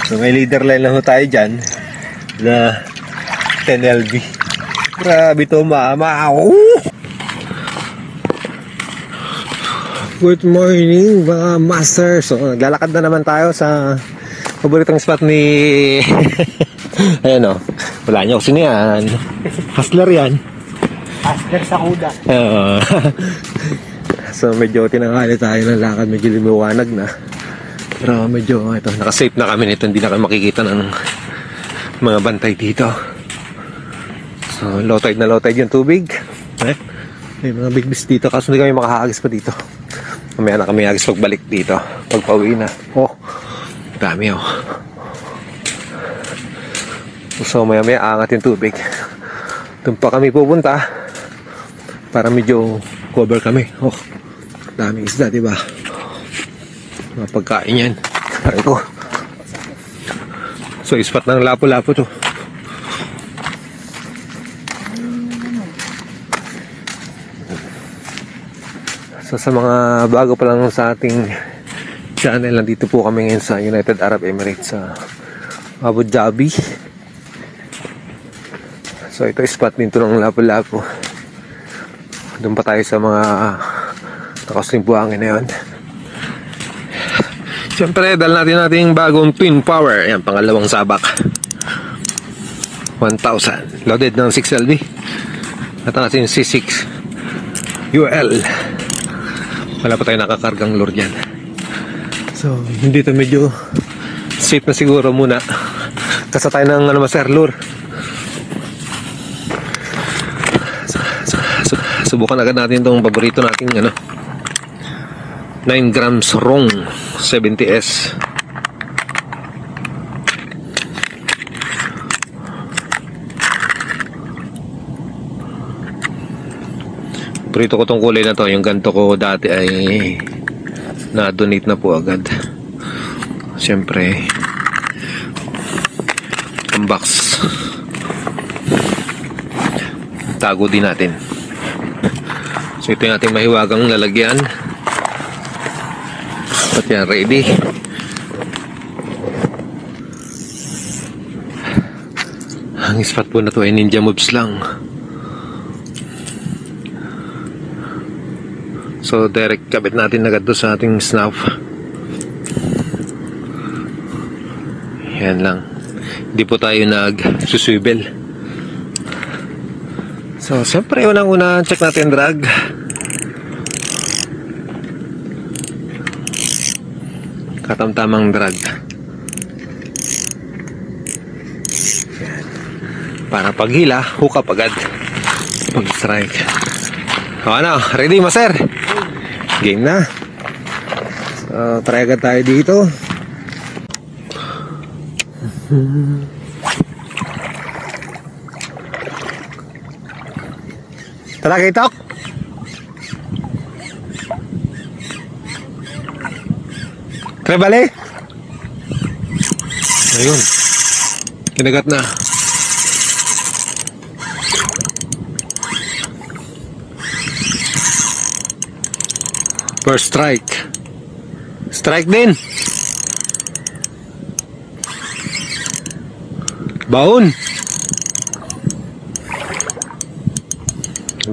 So may leader line lang ho tayo dyan na 10LB. Grabe to, mama. Good morning mga master. So naglalakad na naman tayo sa paboritong spot ni ayan o, wala niyo kasi niyan. Hustler yan. Hustler sa kuda. So medyo tinanghali tayo ng lakad, medyo lumiwanag na. Pero medyo ito, nakasafe na kami nito, hindi na kami makikita ng mga bantay dito. So low tide na low tide yung tubig. May mga big fish dito, kaso hindi kami makahagis pa dito. Mamaya na kami agis pagbalik dito, pagpauwi na. Oh, dami oh. So maya angat yung tubig. Doon pa kami pupunta para medyo cover kami. Oh, daming isda, diba? Mga pagkain yan. Aray ko. So ispat ng lapo-lapo to. So sa mga bago pa lang sa ating channel, nandito po kami ngayon sa United Arab Emirates sa Abu Dhabi. So ito spot din to ng lapo-lapo. Doon pa tayo sa mga nakasling buhangin na yun. Siyempre dahil natin bagong Twin Power. Ayan, pangalawang sabak 1,000 loaded ng 6LB at ang ating C6 UL. Wala pa tayo nakakargang lure dyan. So hindi to, medyo safe na siguro muna. Kasa tayo ng master lure. Subukan agad natin itong paborito nating 9 grams rong 70S. Prito ko tong kulay na to, yung ganito ko dati ay na-donate na po agad. Siyempre ang box tago din natin. So ito yung ating mahiwagang lalagyan. At yan, ready. Ang spot po na to ay ninja moves lang. So direct kabit natin agad doon sa ating snuff. Yan lang. Hindi po tayo nag-suswivel. So siyempre unang-una check natin drag. Katamtamang drag. Yan. Para paghila, hook up agad. Pag strike. O ano, ready master? Game na. So, try agad tayo dito. Tara, kitok. Try bali. Ayun. Kinagat na. First strike. Strike din. Baon.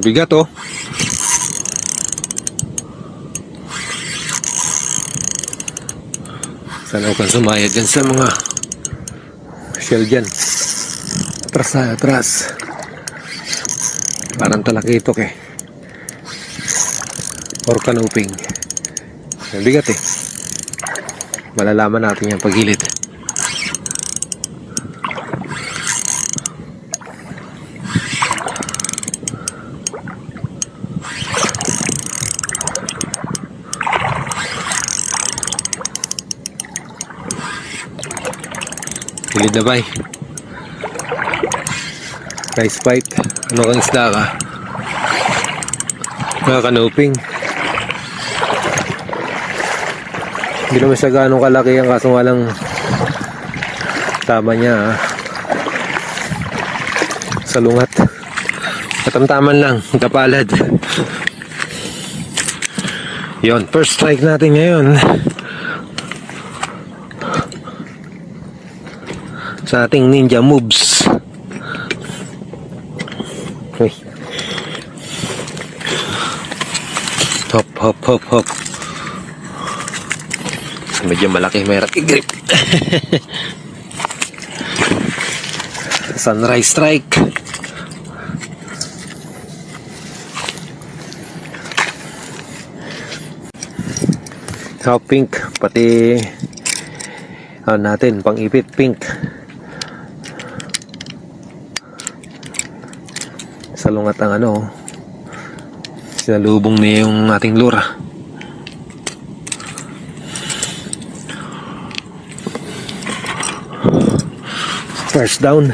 Bigat oh. Sana huwag kang sumayad dyan sa mga shell dyan. Atras na, atras. Parang talakitok eh. Or canoping. Bigat eh. Malalaman natin yung paghilid. Hilid na bay. Nice fight. Ano kang isda ka? Canoping. Hindi naman siya ganong kalaki ang kaso nga lang tama niya sa lungat. Katamtaman lang, kapalad. Yon, first strike natin ngayon. sa ating ninja moves. Uy. Hop, hop, hop, hop. Medyo malaki, mahirap i-grip. Sunrise strike. So, pink, pati natin, pang-ipit, pink. Salungat ang sinalubong niya yung ating lure. First down.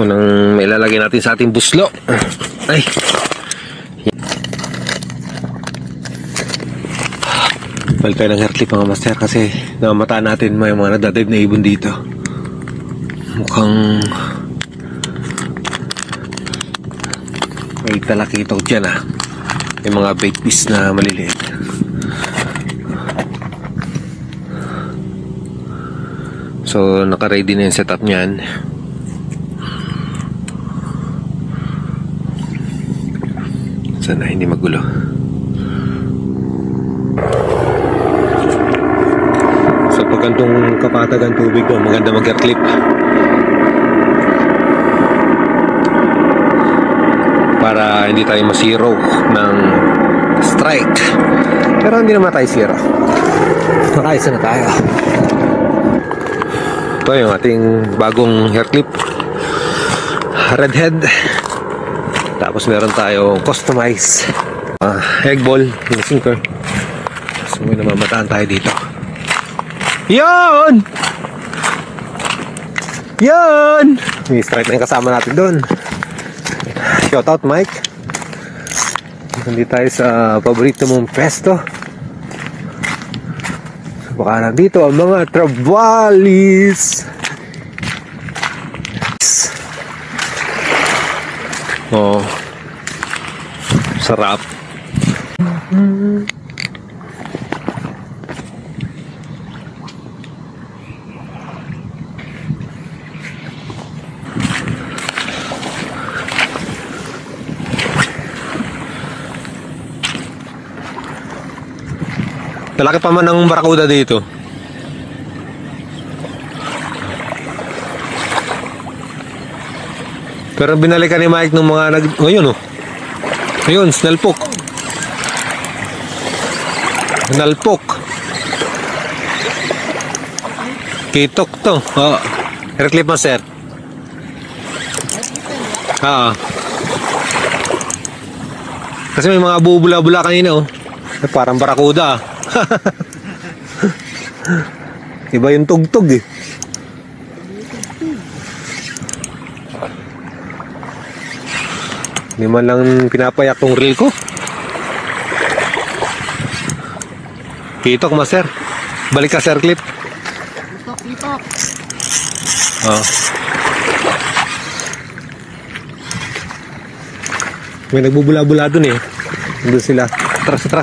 Unang may ilalagay natin sa ating buslo. Ay. Balik tayo ng hairclip mga master kasi namamataan natin may mga nadadive na ibon dito. Mukhang may talakito dyan may mga bait fish na maliliit. So naka-ready na yung setup niyan. Sana hindi magulo. Sa pagkantong kapatagan tubig maganda mag-hairclip. Para hindi tayo masiro ng strike. Pero hindi naman tayo zero. Nakaisa na tayo. Ito yung ating bagong hairclip. Redhead. Tapos meron tayong customize egg ball yung sinker. So may namamataan tayo dito. Yan! Yan! May strike na yung kasama natin doon. Shout out Mike. Nandito tayo sa paborito mong pesto. Baka nandito ang mga trabalis. Oh, sarap. Malaki pa man ang barakuda dito. Pero binalikan ni Mike ng mga ayun ayun, snalpok. Snalpok. Kitok to. Hairclip master. Kasi may mga bubula-bula kanina parang barakuda. Iba yung tugtog Hindi man lang pinapayak tong reel ko. Kitok master. Balik ka sir clip. Kitok. May nagbubula-bula dun Doon sila. Tras.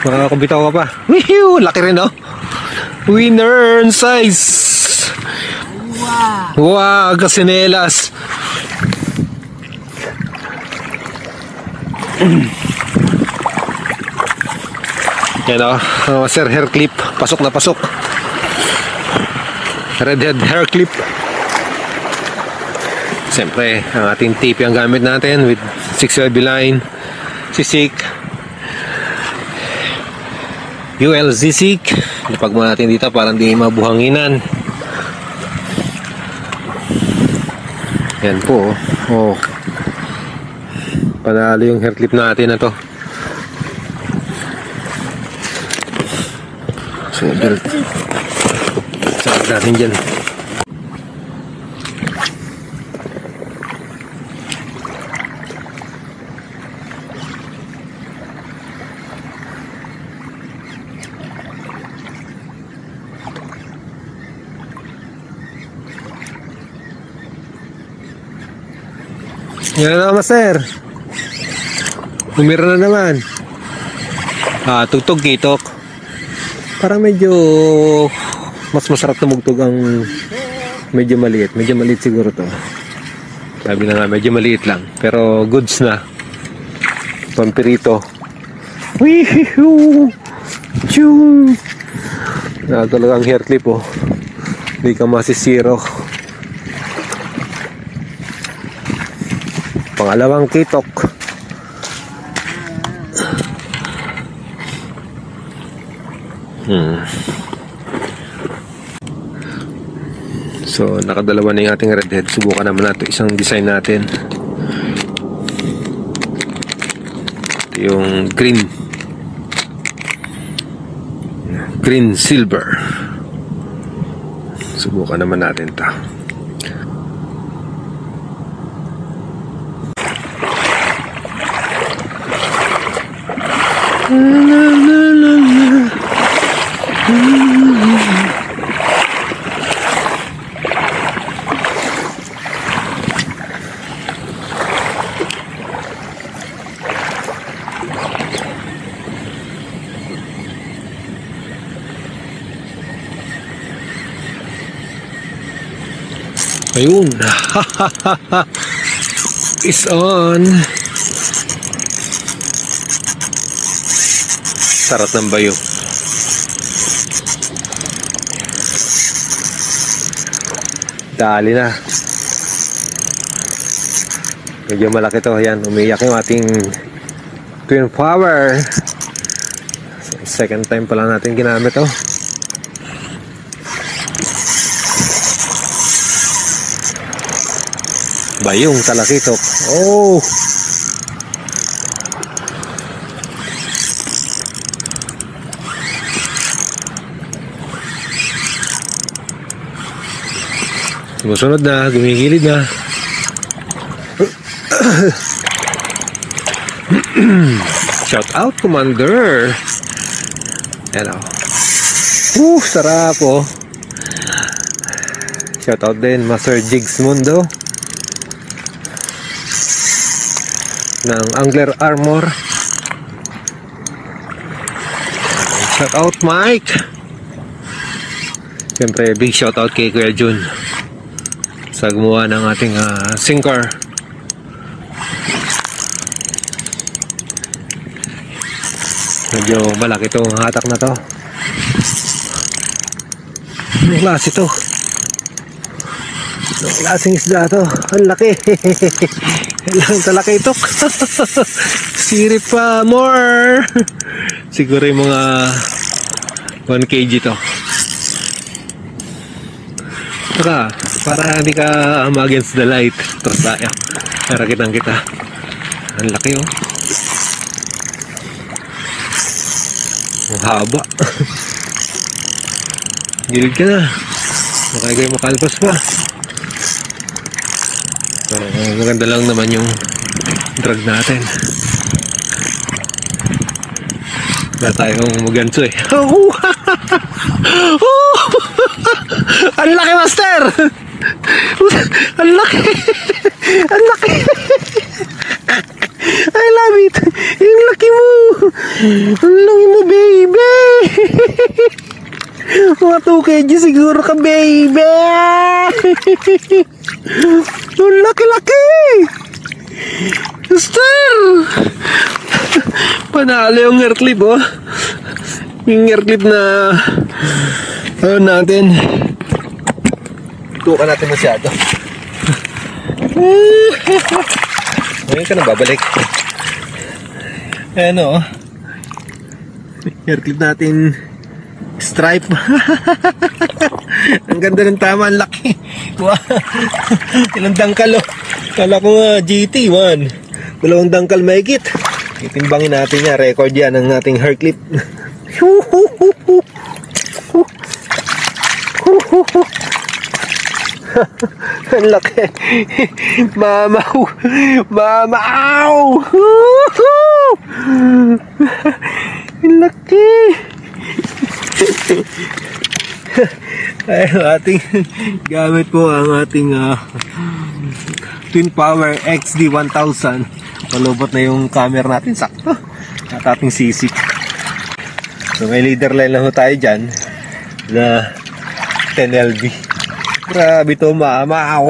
Makakabitaw ka pa. Whew! Laki rin Winner size. Wow, kasinelas. Yan sir, hair clip. Pasok na pasok. Redhead hair clip. Siyempre, ang ating tip ang gamit natin with 6LB line, sisik, UL sisik. Lapag mo natin dito para hindi mabuhanginan. Yan po. Panalo yung hair clip natin na to. So, sarap natin dyan. Yan na, master. Umira na naman. Tugtog kitok. Parang medyo mas masarap tumugtog ang medyo maliit. Medyo maliit siguro to. Sabi na nga, medyo maliit lang. Pero goods na. Pampirito. Wee-hoo! Choo! Talagang hair clip oh. Hindi ka masisiro. Pangalawang kitok. So, nakadalawa na yung ating redhead. Subukan naman natin isang design natin. Ito yung green silver. Subukan naman natin ito. Ayun. Is on. Tarat ng bayo. Dali na. Medyo malaki to. Yan. Umiyak yung ating twin power. Second time pa lang natin ginamit to. Bayong talakitok. Oh! Sumusunod na, gumigilid na. Shout out, Commander. Hello. Sarap oh. Shout out din, Master Jigs Mundo ng Angler Armor. Shout out Mike. Siyempre big shout out kay Kuya Jun sa gumawa ng ating sinker. Medyo malaki itong hatak na to. Anong klase to? Anong klaseng isda to? Ang laki. Kailangan talakitok. Sirip pa more. Siguro yung mga 1 kg to. Saka, para hindi ka against the light. Tapos tayo. Para kitang kita. Ang laki oh. Ang haba. Gilid ka na. Makagay makalpas pa. So, maganda lang naman yung drag natin. Wala tayong maganso eh. Ang laki, master! Ang laki! Ang laki! I love it! Ang laki mo! Ang laki mo, baby! Mga 2 kg siguro ka, baby! Ang laki-laki! Master! Panalo yung hair clip oh. Yung hair clip na ano natin. Tukan natin masyado. Ngayon ka na babalik. Ano hair clip natin stripe. Ang ganda ng tama, ang laki. Wow. Ilang dangkal oh. Kala ko GT 1. 2 dangkal mahigit. Itimbangin natin niya, record yan ang ating hair clip. Ang laki. Mamaw. Mamaw. Ang laki. Ay, ating gamit po ang ating Twin Power XD 1000. Malubot na yung camera natin, sakto. At ating sisik. So may leader line lang ho tayo dyan na 10LB. Grabe to, mama.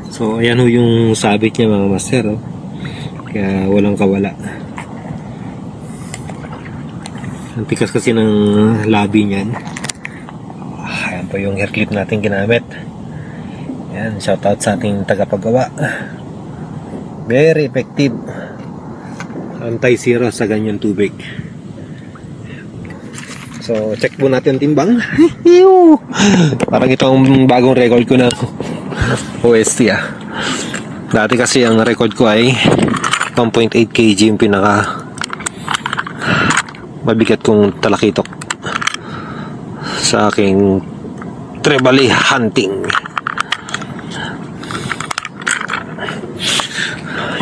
So ayan ho yung sabit niya mga master. Oh. Kaya walang kawala. Ang tikas kasi ng labi niyan. Ayan po yung hair clip natin ginamit. Ayan, shoutout sa ating tagapagawa. Very effective. Anti-zero sa ganyan tubig. So, check po natin timbang. Parang ito ang bagong record ko na OST ah. Dati kasi ang record ko ay 1.8 kg yung pinaka mabigat kong talakitok sa aking trevally hunting.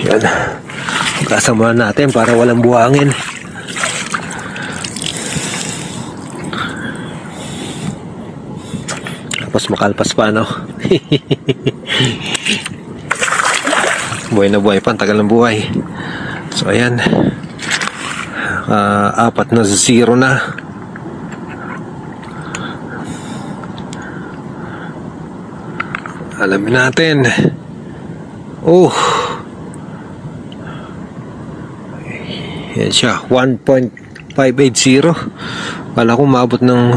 Yan. Kasamahan natin para walang buhangin. Tapos makalpas pa, no? Buhay na buhay pa. Tagal ng buhay. So, ayan. 4-0 na. Alamin natin. Oh. Yan siya, 1.580. Kala ko maabot ng,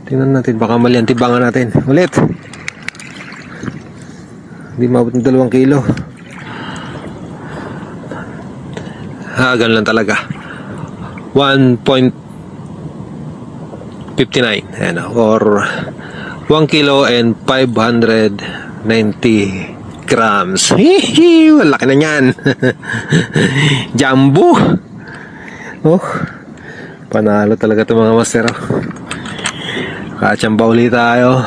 tingnan natin, baka mali ang tibangan natin. Ulit. Hindi maabot ng 2 kilo. Ganun lang talaga. 1.59 ayan, or 1 kilo and 590 grams. Hihi, laki na yan. Jumbo. Oh, panalo talaga ito mga master. Kachamba ulit tayo.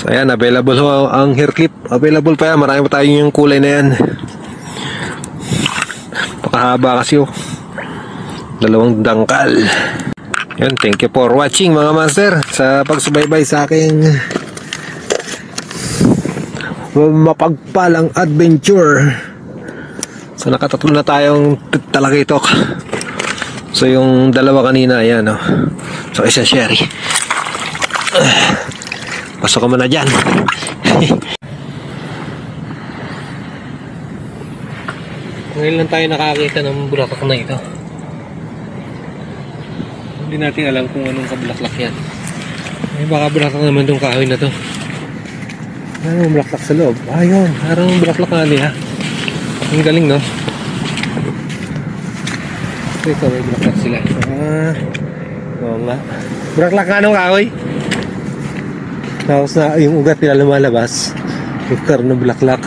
So ayan, available ho ang hair clip. Available pa yan, marami pa tayo yung kulay na yan. Pakahaba kasi oh, 2 dangkal. Yan, thank you for watching mga master, sa pagsubaybay sa aking mapagpalang adventure. So nakatatlo na tayong talakitok. So yung 2 kanina, ayan oh. So isa sherry. Pasok ka muna dyan. Ngayon lang tayo nakakita ng bulaklak na ito. Hindi natin alam kung anong kabulaklak yan. May baka bulaklak naman itong kahoy na to. Ano ang bulaklak sa loob? Ayun, parang bulaklak nga niya. Ang galing, no? Ito, may bulaklak sila. Oo nga. Bulaklak nga nung kahoy. Tapos na yung ugat nila lumalabas. Yung ng bulaklak.